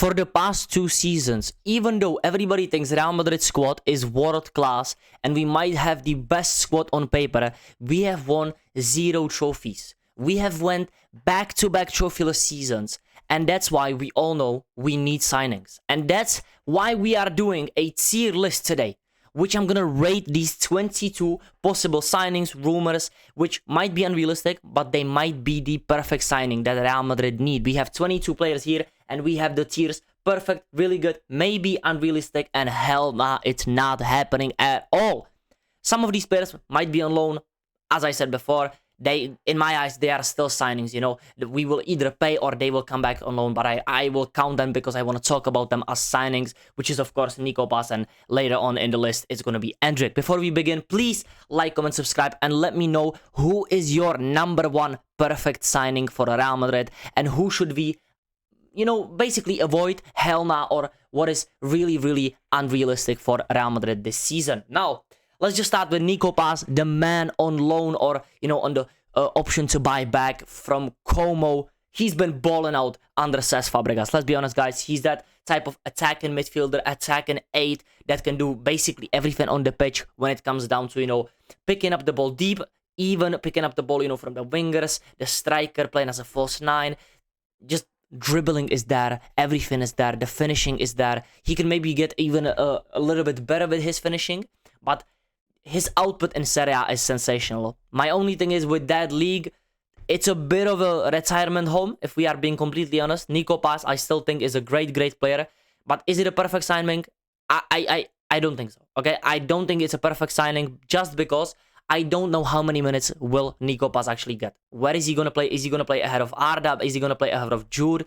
for the past 2 seasons, even though everybody thinks Real Madrid squad is world class and we might have the best squad on paper, we have won 0 trophies. We have went back-to-back trophyless seasons, and that's why we all know we need signings. And that's why we are doing a tier list today, which I'm gonna rate these 22 possible signings, rumors, which might be unrealistic, but they might be the perfect signing that Real Madrid need. We have 22 players here, and we have the tiers: perfect, really good, maybe unrealistic, and hell nah, it's not happening at all. Some of these players might be on loan. As I said before, they, in my eyes, they are still signings, you know. We will either pay or they will come back on loan, but I will count them because I want to talk about them as signings, which is, of course, Nico Paz, and later on in the list, it's going to be Endrick. Before we begin, please like, comment, subscribe, and let me know who is your #1 perfect signing for Real Madrid, and who should we, you know, basically avoid, hell nah, or what is really, really unrealistic for Real Madrid this season. Now, let's just start with Nico Paz, the man on loan, or, you know, on the option to buy back from Como. He's been balling out under Cesc Fabregas. Let's be honest, guys. He's that type of attacking midfielder, attacking 8 that can do basically everything on the pitch when it comes down to, you know, picking up the ball deep, even picking up the ball, you know, from the wingers, the striker playing as a false 9. Just dribbling is there, everything is there, the finishing is there. He can maybe get even a little bit better with his finishing, but his output in Serie A is sensational. My only thing is, with that league, it's a bit of a retirement home, if we are being completely honest. Nico Paz, I still think, is a great player. But is it a perfect signing? I don't think so. Okay, I don't think it's a perfect signing, just because I don't know how many minutes will Nico Paz actually get. Where is he going to play? Is he going to play ahead of Arda? Is he going to play ahead of Jude?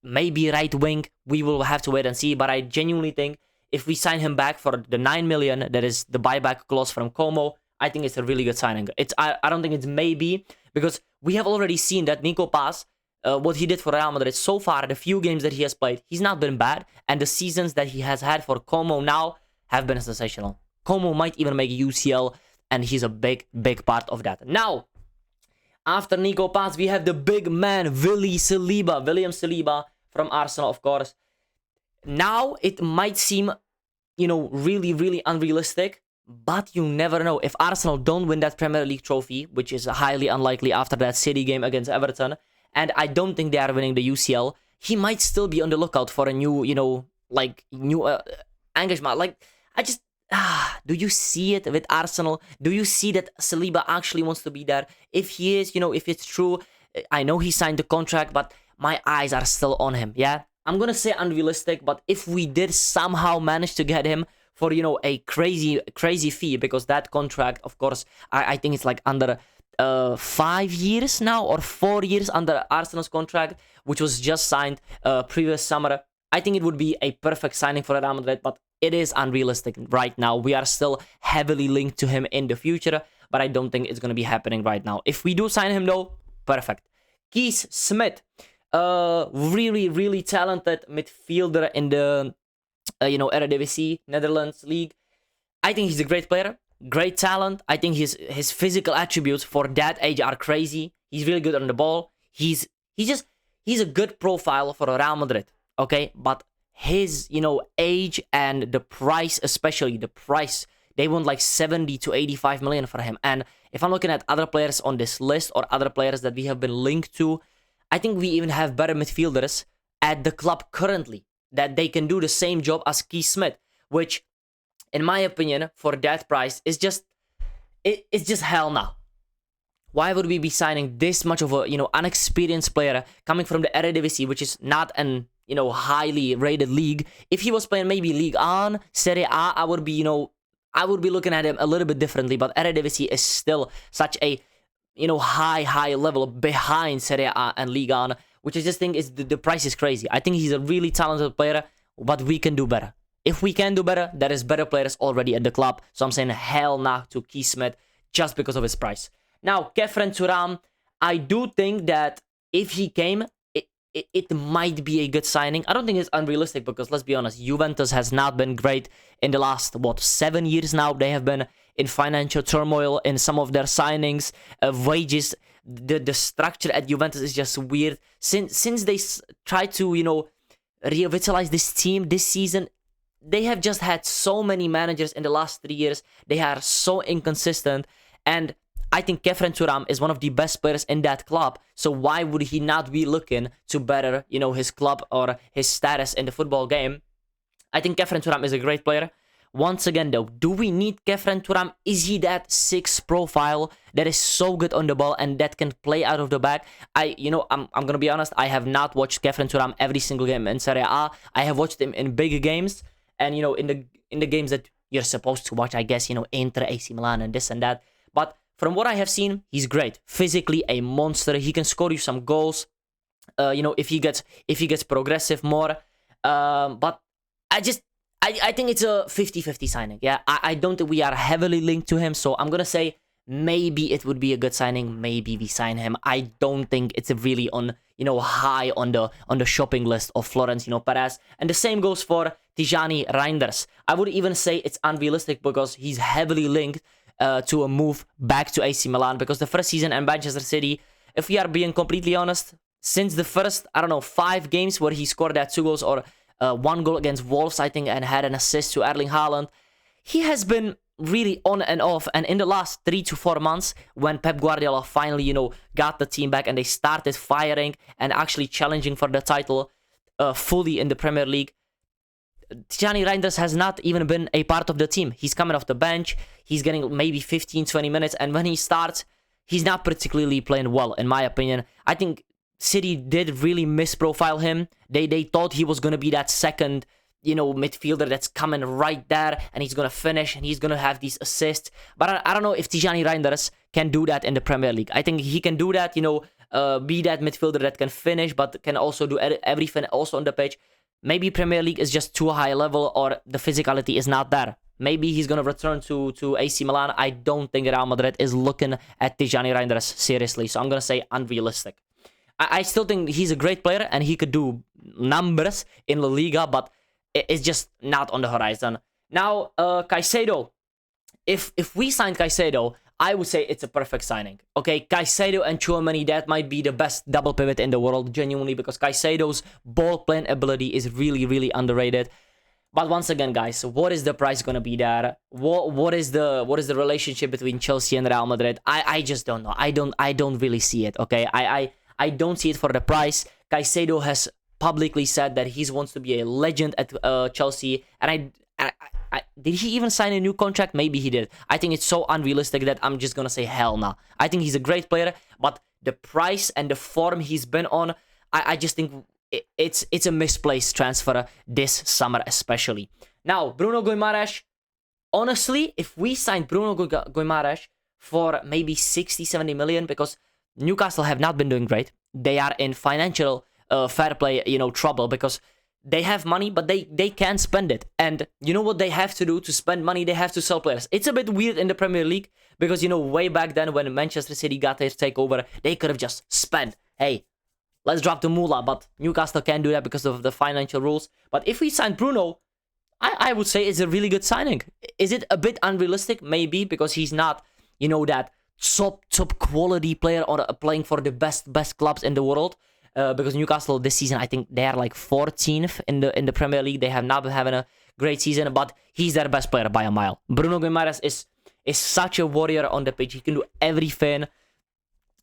Maybe right wing. We will have to wait and see. But I genuinely think if we sign him back for the 9 million, that is the buyback clause from Como, I think it's a really good signing. I don't think it's maybe, because we have already seen that Nico Paz, what he did for Real Madrid so far, the few games that he has played, he's not been bad. And the seasons that he has had for Como now have been sensational. Como might even make UCL, and he's a big part of that. Now, after Nico Paz, we have the big man, William Saliba from Arsenal, of course. Now, it might seem, you know, really unrealistic, but you never know. If Arsenal don't win that Premier League trophy, which is highly unlikely after that City game against Everton, and I don't think they are winning the UCL, he might still be on the lookout for a new, you know, like, new engagement. Like, I just, do you see it with Arsenal? Do you see that Saliba actually wants to be there? If he is, you know, if it's true, I know he signed the contract, but my eyes are still on him, yeah? I'm gonna say unrealistic, but if we did somehow manage to get him for, you know, a crazy fee, because that contract, of course, I think it's like under 5 years now, or 4 years under Arsenal's contract, which was just signed previous summer. I think it would be a perfect signing for Real Madrid, but it is unrealistic right now. We are still heavily linked to him in the future, but I don't think it's gonna be happening right now. If we do sign him though, perfect. Kees Smith. Really talented midfielder in the, you know, Eredivisie, Netherlands league. I think he's a great player, great talent. I think his physical attributes for that age are crazy. He's really good on the ball. He's a good profile for Real Madrid, okay? But his, you know, age and the price, especially the price, they want like 70 to 85 million for him. And if I'm looking at other players on this list, or other players that we have been linked to, I think we even have better midfielders at the club currently that they can do the same job as Kees Smith, which, in my opinion, for that price is just, it's just hell no. Why would we be signing this much of a, you know, unexperienced player coming from the Eredivisie, which is not an, you know, highly rated league? If he was playing maybe Ligue 1, Serie A, I would be, you know, I would be looking at him a little bit differently. But Eredivisie is still such a, you know, high level behind Serie A and Ligue 1, which I just think is the price is crazy. I think he's a really talented player, but we can do better. If we can do better, there is better players already at the club. So I'm saying hell nah to Kees Smith just because of his price. Now, Kefren Thuram, I do think that if he came, it might be a good signing. I don't think it's unrealistic, because let's be honest, Juventus has not been great in the last, 7 years now. They have been in financial turmoil in some of their signings, wages. The structure at Juventus is just weird. Since they try to, you know, revitalize this team this season. They have just had so many managers in the last 3 years. They are so inconsistent. And I think Kefren Turam is one of the best players in that club. So why would he not be looking to better, his club or his status in the football game? I think Kefren Turam is a great player. Once again, though, do we need Kefren Turam? Is he that 6 profile that is so good on the ball and that can play out of the back? I'm gonna be honest. I have not watched Kefren Turam every single game in Serie A. I have watched him in big games. And, in the games that you're supposed to watch, I guess, Inter, AC Milan, and this and that. But from what I have seen, he's great. Physically, a monster. He can score you some goals, if he gets progressive more. But I think it's a 50-50 signing. Yeah, I don't think we are heavily linked to him. So I'm going to say maybe it would be a good signing. Maybe we sign him. I don't think it's really on, high on the shopping list of Florence, Perez. And the same goes for Tijani Reinders. I would even say it's unrealistic because he's heavily linked to a move back to AC Milan, because the first season in Manchester City, if we are being completely honest, since the first, 5 games where he scored that 2 goals or 1 goal against Wolves, I think, and had an assist to Erling Haaland, he has been really on and off. And in the last 3 to 4 months, when Pep Guardiola finally, got the team back and they started firing and actually challenging for the title fully in the Premier League, Tijani Reinders has not even been a part of the team. He's coming off the bench. He's getting maybe 15-20 minutes. And when he starts, he's not particularly playing well, in my opinion. I think City did really misprofile him. They thought he was going to be that second, midfielder that's coming right there and he's going to finish and he's going to have these assists. But I don't know if Tijani Reinders can do that in the Premier League. I think he can do that, be that midfielder that can finish but can also do everything also on the pitch. Maybe Premier League is just too high level or the physicality is not there. Maybe he's going to return to AC Milan. I don't think Real Madrid is looking at Tijani Reinders seriously. So I'm going to say unrealistic. I still think he's a great player and he could do numbers in La Liga, but it's just not on the horizon. Now, Caicedo. If we signed Caicedo, I would say it's a perfect signing. Okay, Caicedo and Tchouaméni, that might be the best double pivot in the world, genuinely, because Caicedo's ball playing ability is really, really underrated. But once again, guys, what is the price gonna be there? What is the relationship between Chelsea and Real Madrid? I just don't know. I don't really see it. Okay, I don't see it for the price. Caicedo has publicly said that he wants to be a legend at Chelsea, and did he even sign a new contract? Maybe he did. I think it's so unrealistic that I'm just gonna say hell no. I think he's a great player, but the price and the form he's been on, I just think it's a misplaced transfer this summer especially. Now, Bruno Guimaraes. Honestly, if we signed Bruno Guimaraes for maybe 60-70 million, because Newcastle have not been doing great. They are in financial fair play, trouble, because they have money, but they can't spend it. And you know what they have to do to spend money? They have to sell players. It's a bit weird in the Premier League because, way back then when Manchester City got their takeover, they could have just spent, hey, let's drop the moolah. But Newcastle can't do that because of the financial rules. But if we sign Bruno, I would say it's a really good signing. Is it a bit unrealistic? Maybe, because he's not, that top quality player or playing for the best clubs in the world. Because Newcastle this season, I think they are like 14th in the Premier League. They have not been having a great season, but he's their best player by a mile. Bruno Guimaraes is such a warrior on the pitch. He can do everything.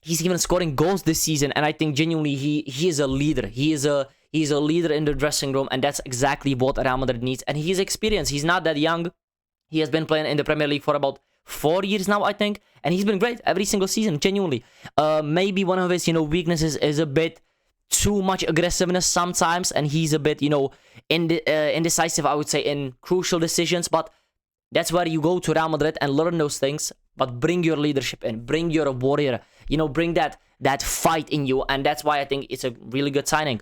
He's even scoring goals this season, and I think genuinely he is a leader. He is a leader in the dressing room, and that's exactly what Real Madrid needs. And he's experienced. He's not that young. He has been playing in the Premier League for about 4 years now, I think, and he's been great every single season. Genuinely, maybe one of his weaknesses is a bit too much aggressiveness sometimes, and he's a bit, indecisive, I would say, in crucial decisions, but that's where you go to Real Madrid and learn those things, but bring your leadership in, bring your warrior, bring that fight in you, and that's why I think it's a really good signing.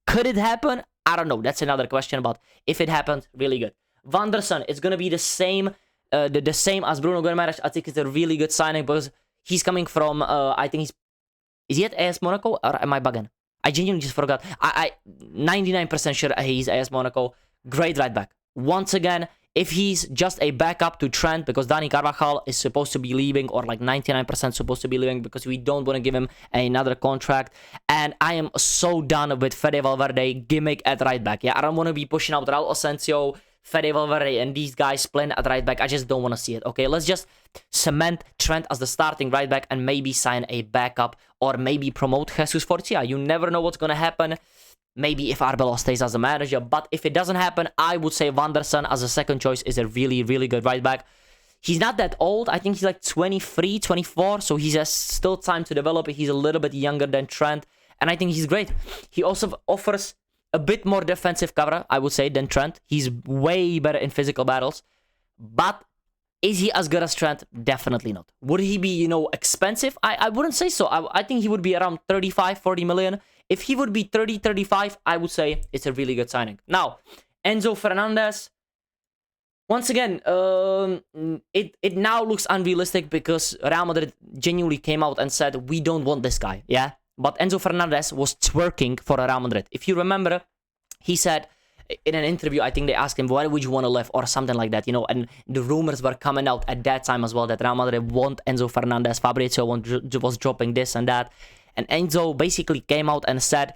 Could it happen? I don't know. That's another question, but if it happened, really good. Van der Sar, it's going to be the same as Bruno Guimaraes. I think it's a really good signing because he's coming from, I think is he at AS Monaco, or am I bugging? I genuinely just forgot. I 99% sure he's AS Monaco. Great right back. Once again, if he's just a backup to Trent, because Dani Carvajal is supposed to be leaving, or like 99% supposed to be leaving, because we don't want to give him another contract. And I am so done with Fede Valverde gimmick at right back. Yeah, I don't want to be pushing out Raul Asensio, Fede Valverde, and these guys playing at right back. I just don't want to see it. Okay, let's just cement Trent as the starting right back and maybe sign a backup, or maybe promote Jesus Forcia. You never know what's going to happen. Maybe if Arbeloa stays as a manager. But if it doesn't happen, I would say Wanderson as a second choice is a really, really good right back. He's not that old. I think he's like 23, 24. So he has still time to develop. He's a little bit younger than Trent. And I think he's great. He also offers a bit more defensive cover, I would say, than Trent. He's way better in physical battles. But is he as good as Trent? Definitely not. Would he be, you know, expensive? I wouldn't say so. I think he would be around 35, 40 million. If he would be 30, 35, I would say it's a really good signing. Now, Enzo Fernandez. Once again, it now looks unrealistic because Real Madrid genuinely came out and said, we don't want this guy, yeah? But Enzo Fernandez was twerking for Real Madrid. If you remember, he said in an interview, I think they asked him, why would you want to leave, or something like that, you know? And the rumors were coming out at that time as well that Real Madrid want Enzo Fernandez. Fabrizio was dropping this and that. And Enzo basically came out and said,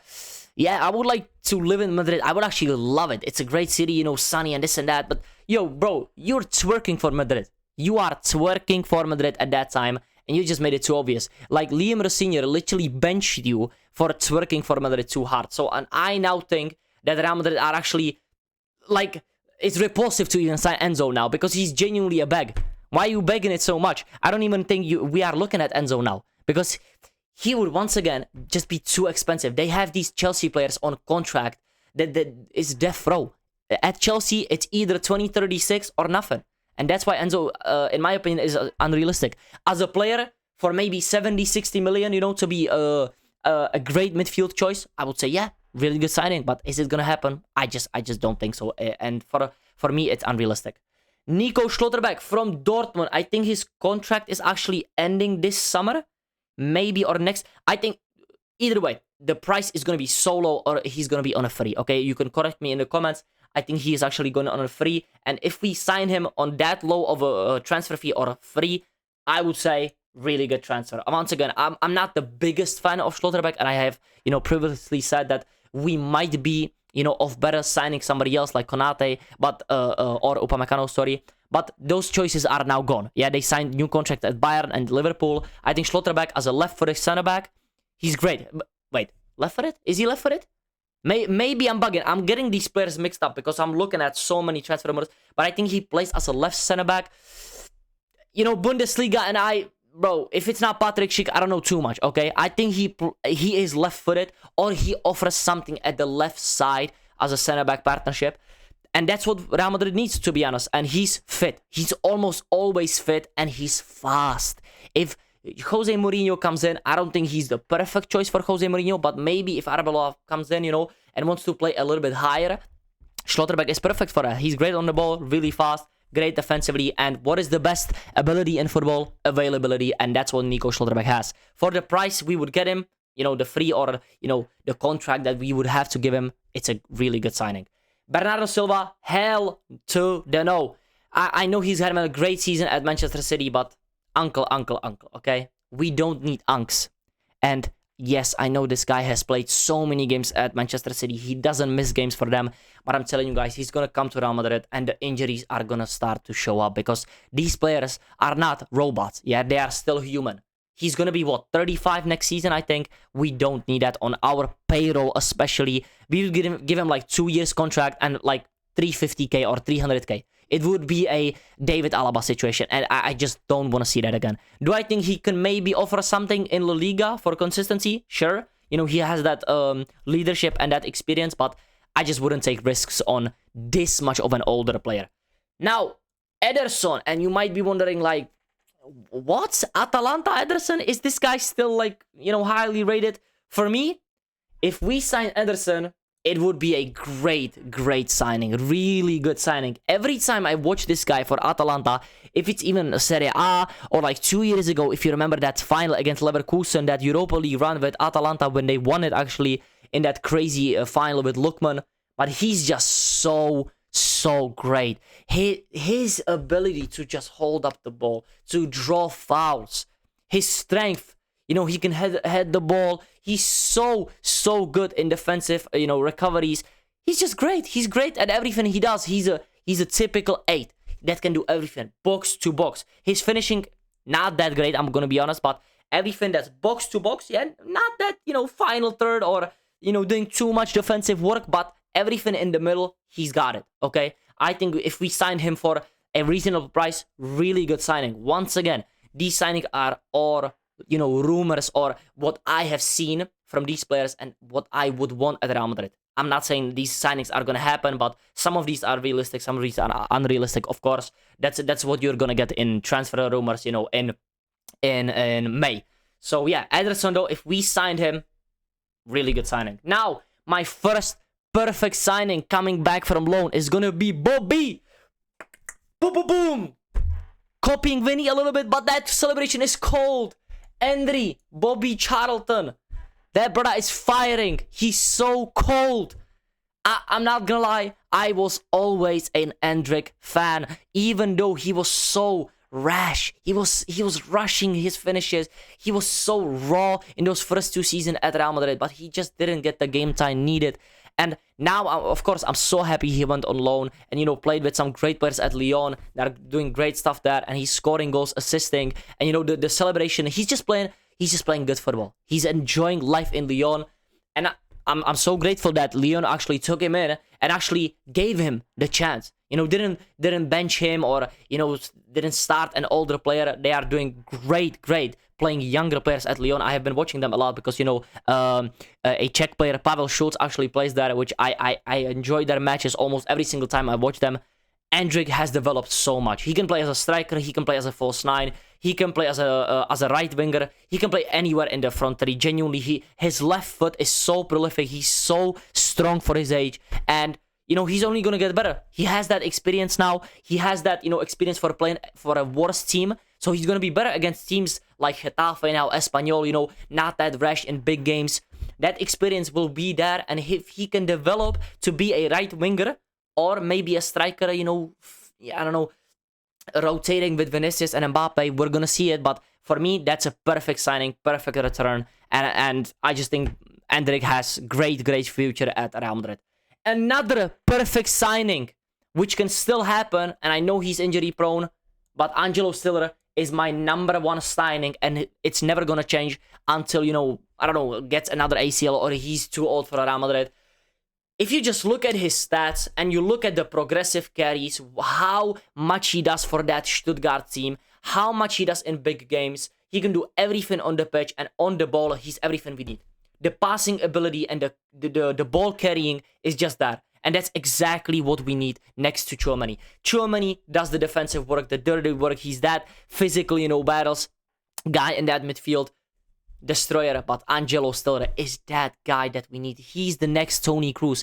yeah, I would like to live in Madrid. I would actually love it. It's a great city, you know, sunny and this and that. But, yo, bro, you're twerking for Madrid. You are twerking for Madrid at that time. And you just made it too obvious. Like, Liam Rossinier literally benched you for twerking for Madrid too hard. So, and I now think that Real Madrid are actually, like, it's repulsive to even sign Enzo now. Because he's genuinely a beg. Why are you begging it so much? I don't even think we are looking at Enzo now. Because he would once again just be too expensive. They have these Chelsea players on contract that is death row. At Chelsea, it's either 2036 or nothing. And that's why Enzo, in my opinion, is unrealistic. As a player, for maybe 70, 60 million, you know, to be a great midfield choice, I would say, yeah, really good signing. But is it going to happen? I just don't think so. And for me, it's unrealistic. Nico Schlotterbeck from Dortmund. I think his contract is actually ending this summer. Maybe or next. I think either way, the price is going to be so low, or he's going to be on a free. Okay, you can correct me in the comments. I think he is actually going on a free. And if we sign him on that low of a transfer fee or a free, I would say really good transfer. Once again, I'm not the biggest fan of Schlotterbeck, and I have, you know, previously said that we might be, you know, of better signing somebody else like Konate, but or Upamecano, sorry. But those choices are now gone. Yeah, they signed new contracts at Bayern and Liverpool. I think Schlotterbeck as a left-footed center-back, he's great. Wait, left-footed? Is he left-footed? Maybe I'm bugging. I'm getting these players mixed up because I'm looking at so many transfer rumors. But I think he plays as a left center-back. You know, Bundesliga, and bro, if it's not Patrick Schick, I don't know too much, okay? I think he is left-footed, or he offers something at the left side as a center-back partnership. And that's what Real Madrid needs, to be honest. And he's fit. He's almost always fit, and he's fast. If Jose Mourinho comes in, I don't think he's the perfect choice for Jose Mourinho, but maybe if Arbeloa comes in, you know, and wants to play a little bit higher, Schlotterbeck is perfect for that. He's great on the ball, really fast, great defensively, and what is the best ability in football? Availability, and that's what Nico Schlotterbeck has. For the price we would get him, you know, the free or, you know, the contract that we would have to give him, it's a really good signing. Bernardo Silva, hell to the no. I know he's had a great season at Manchester City, but uncle, okay? We don't need unks. And yes, I know this guy has played so many games at Manchester City. He doesn't miss games for them. But I'm telling you guys, he's going to come to Real Madrid and the injuries are going to start to show up because these players are not robots. Yeah, they are still human. He's going to be, what, 35 next season, I think. We don't need that on our payroll, especially. We would give him like 2 years contract and like 350k or 300k. It would be a David Alaba situation, and I just don't want to see that again. Do I think he can maybe offer something in La Liga for consistency? Sure. You know, he has that leadership and that experience, but I just wouldn't take risks on this much of an older player. Now, Ederson, and you might be wondering, like, what? Atalanta Ederson? Is this guy still, like, you know, highly rated? For me, if we sign Ederson, it would be a great signing. Really good signing. Every time I watch this guy for Atalanta, if it's even Serie A, or like 2 years ago, if you remember that final against Leverkusen, that Europa League run with Atalanta when they won it actually in that crazy final with Lookman. But he's just so so great. His ability to just hold up the ball, to draw fouls, his strength. You know, he can head the ball. He's so good in defensive, recoveries. He's just great. He's great at everything he does. He's a typical 8 that can do everything, box to box. His finishing, not that great, I'm gonna be honest, but everything that's box to box, yeah, not that, final third or, doing too much defensive work, but everything in the middle, he's got it, okay? I think if we sign him for a reasonable price, really good signing. Once again, these signings are all, rumors or what I have seen from these players and what I would want at Real Madrid. I'm not saying these signings are gonna happen, but some of these are realistic, some of these are unrealistic. Of course, that's what you're gonna get in transfer rumors, in May. So yeah, Ederson though, if we signed him, really good signing. Now, my first perfect signing coming back from loan is gonna be Bobby. Boom, boom, boom. Copying Vinny a little bit, but that celebration is cold. Endrick, Bobby Charlton. That brother is firing. He's so cold. I'm not gonna lie. I was always an Endrick fan, even though he was so rash. He was rushing his finishes. He was so raw in those first 2 seasons at Real Madrid, but he just didn't get the game time needed. And now, of course, I'm so happy he went on loan and, played with some great players at Lyon that are doing great stuff there. And he's scoring goals, assisting. And, the celebration, he's just playing good football. He's enjoying life in Lyon. And I'm so grateful that Lyon actually took him in and actually gave him the chance. Didn't bench him or, didn't start an older player. They are doing great playing younger players at Lyon. I have been watching them a lot because, a Czech player, Pavel Schulz, actually plays there, which I enjoy their matches almost every single time I watch them. Endrick has developed so much. He can play as a striker. He can play as a false 9. He can play as a right winger. He can play anywhere in the front three. Genuinely, his left foot is so prolific. He's so strong for his age. And, he's only going to get better. He has that experience now. He has that, experience for playing for a worse team. So he's going to be better against teams like Getafe now, Espanyol, not that rash in big games. That experience will be there. And if he can develop to be a right winger or maybe a striker, I don't know, rotating with Vinicius and Mbappe, we're going to see it. But for me, that's a perfect signing, perfect return. And I just think Endrick has great future at Real Madrid. Another perfect signing, which can still happen, and I know he's injury prone, but Angelo Stiller is my number 1 signing, and it's never gonna change until, gets another ACL or he's too old for Real Madrid. If you just look at his stats and you look at the progressive carries, how much he does for that Stuttgart team, how much he does in big games, he can do everything on the pitch and on the ball, he's everything we need. The passing ability and the ball carrying is just that. And that's exactly what we need next to Tchouaméni. Tchouaméni does the defensive work, the dirty work. He's that physical, battles guy in that midfield destroyer. But Angelo Stiller is that guy that we need. He's the next Toni Kroos.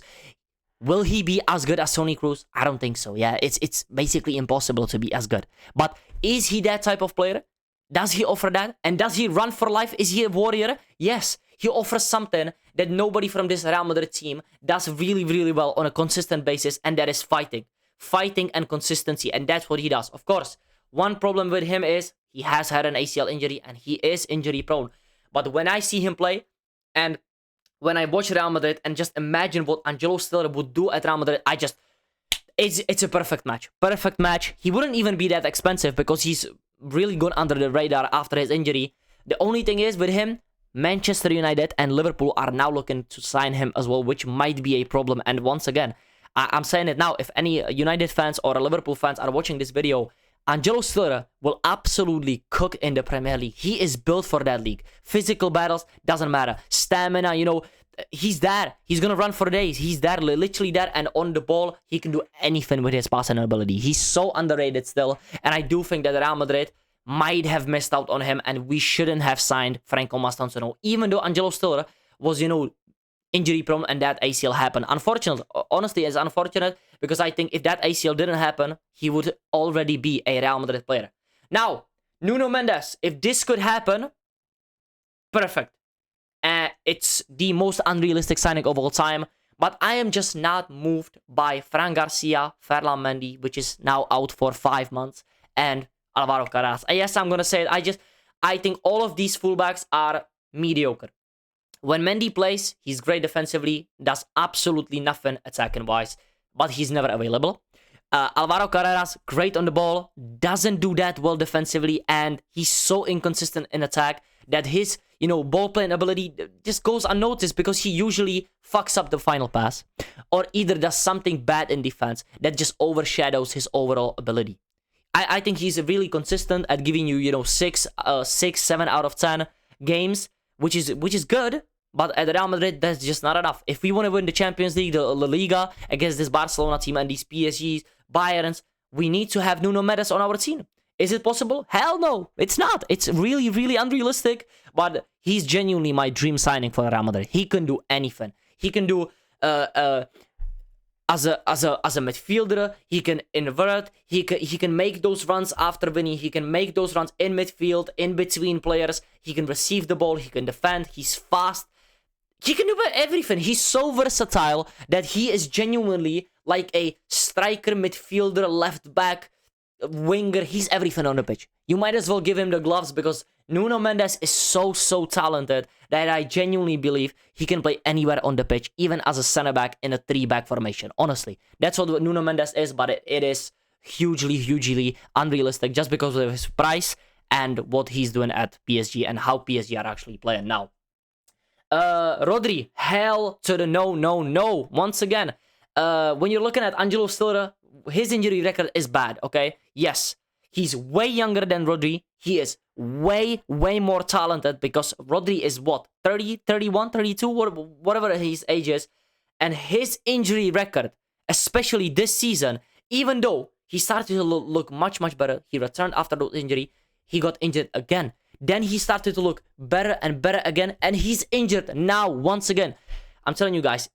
Will he be as good as Toni Kroos? I don't think so. Yeah, it's basically impossible to be as good. But is he that type of player? Does he offer that? And does he run for life? Is he a warrior? Yes. He offers something that nobody from this Real Madrid team does really well on a consistent basis, and that is fighting. Fighting and consistency, and that's what he does. Of course, one problem with him is he has had an ACL injury, and he is injury prone. But when I see him play, and when I watch Real Madrid, and just imagine what Angelo Stiller would do at Real Madrid, it's a perfect match. Perfect match. He wouldn't even be that expensive because he's really gone under the radar after his injury. The only thing is with him, Manchester United and Liverpool are now looking to sign him as well, which might be a problem. And once again, I'm saying it now, if any United fans or Liverpool fans are watching this video, Angelo Stiller will absolutely cook in the Premier League. He is built for that league. Physical battles, doesn't matter. Stamina, he's there. He's going to run for days. He's there, literally there. And on the ball, he can do anything with his passing ability. He's so underrated still. And I do think that Real Madrid might have missed out on him, and we shouldn't have signed Franco Mastantuono, even though Angelo Stiller was, injury prone and that ACL happened. Honestly, it's unfortunate because I think if that ACL didn't happen, he would already be a Real Madrid player. Now, Nuno Mendes, if this could happen, perfect. It's the most unrealistic signing of all time, But I am just not moved by Fran Garcia, Ferland Mendy, which is now out for 5 months, and Alvaro Carreras. Yes, I'm gonna say it. I think all of these fullbacks are mediocre. When Mendy plays, he's great defensively, does absolutely nothing attacking-wise, but he's never available. Alvaro Carreras, great on the ball, doesn't do that well defensively, and he's so inconsistent in attack that his, ball playing ability just goes unnoticed because he usually fucks up the final pass or either does something bad in defense that just overshadows his overall ability. I think he's really consistent at giving you, 6, 7 out of 10 games, which is good. But at Real Madrid, that's just not enough. If we want to win the Champions League, the La Liga, against this Barcelona team and these PSGs, Bayerns, we need to have Nuno Mendes on our team. Is it possible? Hell no, it's not. It's really, really unrealistic. But he's genuinely my dream signing for Real Madrid. He can do anything. He can do as a midfielder. He can invert. He can make those runs after winning. He can make those runs in midfield, in between players. He can receive the ball. He can defend. He's fast. He can do everything. He's so versatile that he is genuinely like a striker, midfielder, left back, winger. He's everything on the pitch. You might as well give him the gloves because Nuno Mendes is so talented that I genuinely believe he can play anywhere on the pitch, even as a center back in a 3-back formation. Honestly, that's what Nuno Mendes is, but it is hugely unrealistic just because of his price and what he's doing at PSG and how PSG are actually playing now. Rodri, hell to the no. Once again, when you're looking at Angelo Stiller, his injury record is bad, okay? Yes, he's way younger than Rodri. He is way more talented because Rodri is what? 30, 31, 32, whatever his age is. And his injury record, especially this season, even though he started to look much better, he returned after the injury, he got injured again. Then he started to look better and better again, and he's injured now once again. I'm telling you guys,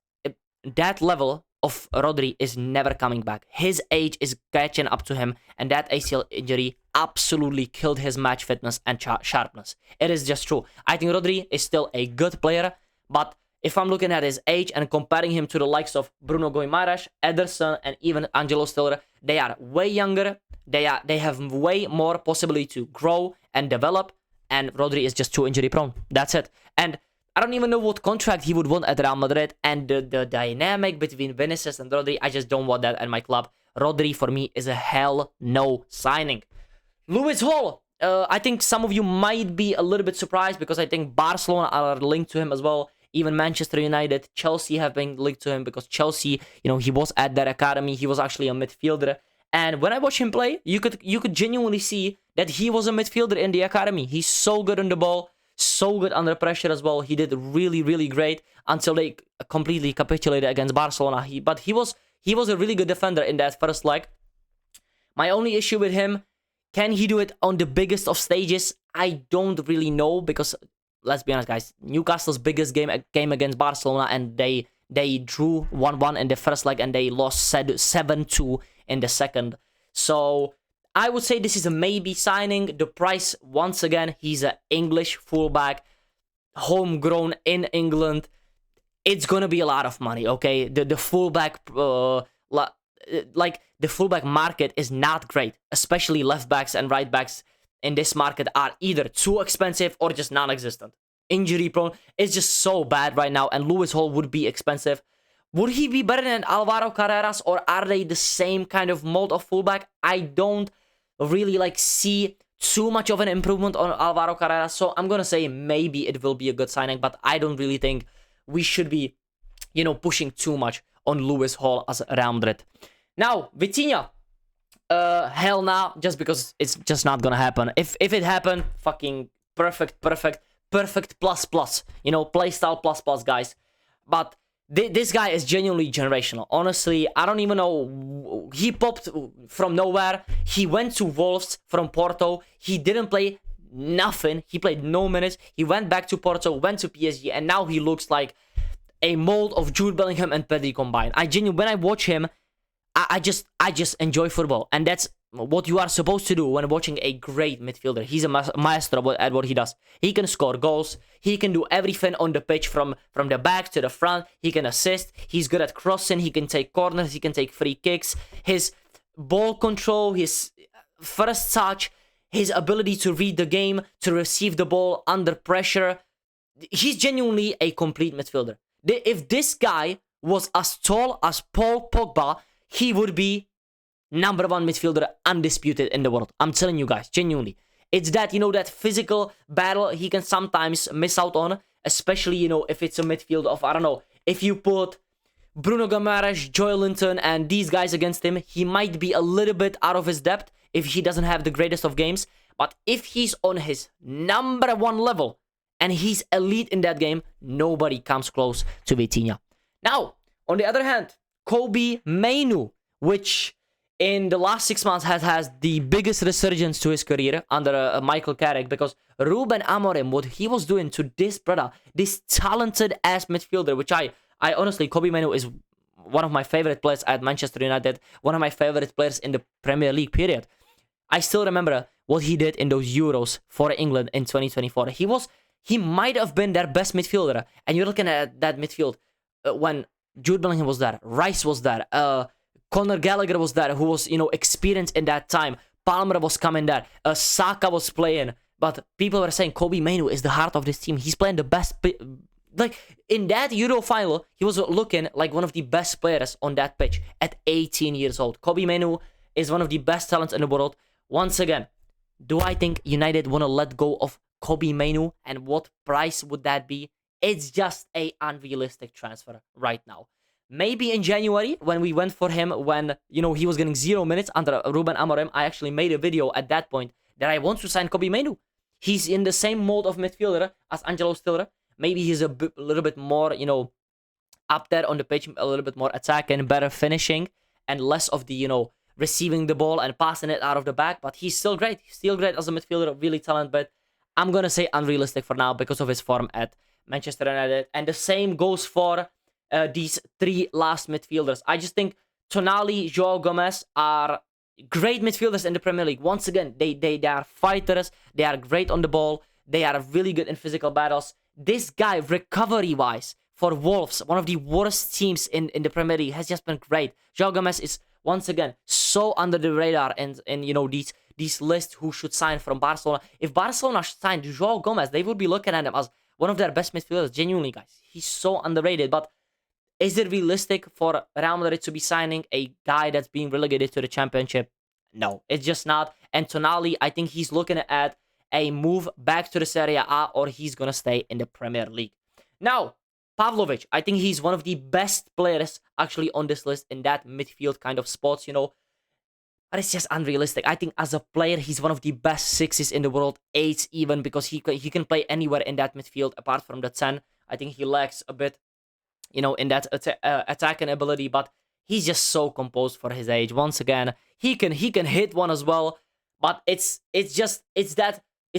that level of Rodri is never coming back. His age is catching up to him, and that ACL injury absolutely killed his match fitness and sharpness. It is just true. I think Rodri is still a good player, but if I'm looking at his age and comparing him to the likes of Bruno Guimaraes, Ederson, and even Angelo Stiller, they are way younger. They have way more possibility to grow and develop. And Rodri is just too injury prone. That's it. And I don't even know what contract he would want at Real Madrid. And the dynamic between Vinicius and Rodri, I just don't want that at my club. Rodri, for me, is a hell no signing. Lewis Hall. I think some of you might be a little bit surprised because I think Barcelona are linked to him as well. Even Manchester United, Chelsea have been linked to him because Chelsea, he was at their academy. He was actually a midfielder. And when I watch him play, you could genuinely see that he was a midfielder in the academy. He's so good on the ball, so good under pressure as well. He did really great until they completely capitulated against Barcelona. But he was a really good defender in that first leg. My only issue with him, can he do it on the biggest of stages? I don't really know because, let's be honest, guys, Newcastle's biggest game against Barcelona, and they drew 1-1 in the first leg and they lost 7-2 in the second. So I would say this is a maybe signing. The price, once again, he's an English fullback, homegrown in England. It's gonna be a lot of money, okay? The fullback, the fullback market is not great, especially left backs and right backs in this market are either too expensive or just non-existent. Injury prone. It's just so bad right now, and Lewis Hall would be expensive. Would he be better than Alvaro Carreras, or are they the same kind of mold of fullback? I don't really see too much of an improvement on Alvaro Carreras, so I'm gonna say maybe it will be a good signing, but I don't really think we should be, pushing too much on Lewis Hall as Real Madrid. Now, Vitinha. Hell nah, just because it's just not gonna happen. If it happened, fucking perfect plus. Playstyle plus, guys. But this guy is genuinely generational. Honestly, I don't even know. He popped from nowhere. He went to Wolves from Porto. He didn't play nothing. He played no minutes. He went back to Porto, went to PSG, and now he looks like a mold of Jude Bellingham and Pedri combined. When I watch him, I just enjoy football, and that's what you are supposed to do when watching a great midfielder. He's a maestro at what he does. He can score goals. He can do everything on the pitch from the back to the front. He can assist. He's good at crossing. He can take corners. He can take free kicks. His ball control, his first touch, his ability to read the game, to receive the ball under pressure. He's genuinely a complete midfielder. If this guy was as tall as Paul Pogba, he would be number one midfielder, undisputed in the world. I'm telling you guys, genuinely. It's that, that physical battle he can sometimes miss out on, especially, if it's a midfield of, I don't know, if you put Bruno Guimaraes, Joel Linton, and these guys against him, he might be a little bit out of his depth if he doesn't have the greatest of games. But if he's on his number one level and he's elite in that game, nobody comes close to Vitinha. Now, on the other hand, Kobbie Mainoo, which in the last 6 months has the biggest resurgence to his career under Michael Carrick, because Ruben Amorim, what he was doing to this brother, this talented ass midfielder, which I honestly, Kobbie Mainoo is one of my favorite players at Manchester United, one of my favorite players in the Premier League period. I still remember what he did in those Euros for England in 2024. He might have been their best midfielder, and you're looking at that midfield when Jude Bellingham was there, Rice was there, Conor Gallagher was there, who was, experienced in that time. Palmer was coming there. Saka was playing. But people were saying Kobbie Mainoo is the heart of this team. He's playing the best. Like, in that Euro final, he was looking like one of the best players on that pitch at 18 years old. Kobbie Mainoo is one of the best talents in the world. Once again, do I think United want to let go of Kobbie Mainoo? And what price would that be? It's just a unrealistic transfer right now. Maybe in January, when we went for him, when, he was getting 0 minutes under Ruben Amorim, I actually made a video at that point that I want to sign Kobbie Mainoo. He's in the same mold of midfielder as Angelo Stiller. Maybe he's a little bit more, up there on the pitch, a little bit more attacking, better finishing, and less of the, receiving the ball and passing it out of the back. But he's still great. He's still great as a midfielder, really talented, but I'm going to say unrealistic for now because of his form at Manchester United. And the same goes for these three last midfielders. I just think Tonali, João Gomes are great midfielders in the Premier League. Once again, they are fighters. They are great on the ball. They are really good in physical battles. This guy, recovery-wise, for Wolves, one of the worst teams in the Premier League, has just been great. João Gomes is, once again, so under the radar and these lists who should sign from Barcelona. If Barcelona signed João Gomes, they would be looking at him as one of their best midfielders. Genuinely, guys. He's so underrated, but is it realistic for Real Madrid to be signing a guy that's being relegated to the Championship? No, it's just not. And Tonali, I think he's looking at a move back to the Serie A, or he's going to stay in the Premier League. Now, Pavlovic, I think he's one of the best players actually on this list in that midfield kind of spots, But it's just unrealistic. I think as a player, he's one of the best sixes in the world, eights even, because he can play anywhere in that midfield apart from the 10. I think he lacks a bit, in that attacking ability, but he's just so composed for his age. Once again, he can hit one as well, but it's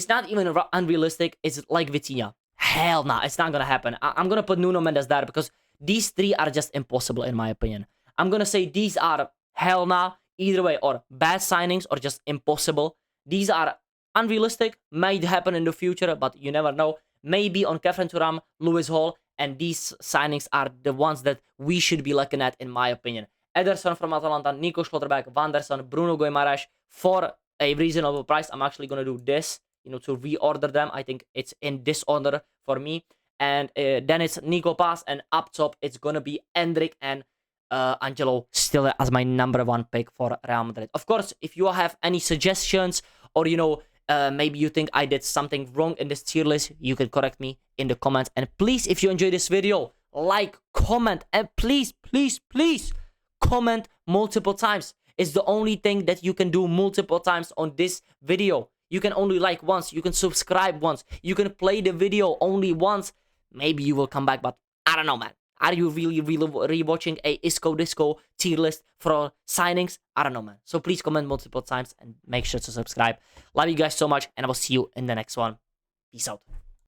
not even unrealistic. It's like Vitinha. Hell nah, it's not gonna happen. I'm gonna put Nuno Mendes there because these three are just impossible in my opinion. I'm gonna say these are hell nah, either way, or bad signings or just impossible. These are unrealistic, might happen in the future, but you never know. Maybe on Kefren Turam, Lewis Hall, and these signings are the ones that we should be looking at, in my opinion. Ederson from Atalanta, Nico Schlotterbeck, Van der Sar, Bruno Guimaraes for a reasonable price. I'm actually going to do this, to reorder them. I think it's in this order for me. And then it's Nico Paz, and up top, it's going to be Endrick and Angelo Stiller as my number one pick for Real Madrid. Of course, if you have any suggestions or, maybe you think I did something wrong in this tier list, you can correct me in the comments. And please, if you enjoyed this video, like, comment, and please, please, please comment multiple times. It's the only thing that you can do multiple times on this video. You can only like once. You can subscribe once. You can play the video only once. Maybe you will come back, but I don't know, man. Are you really rewatching a Isko Disco tier list for signings? I don't know, man. So please comment multiple times and make sure to subscribe. Love you guys so much, and I will see you in the next one. Peace out.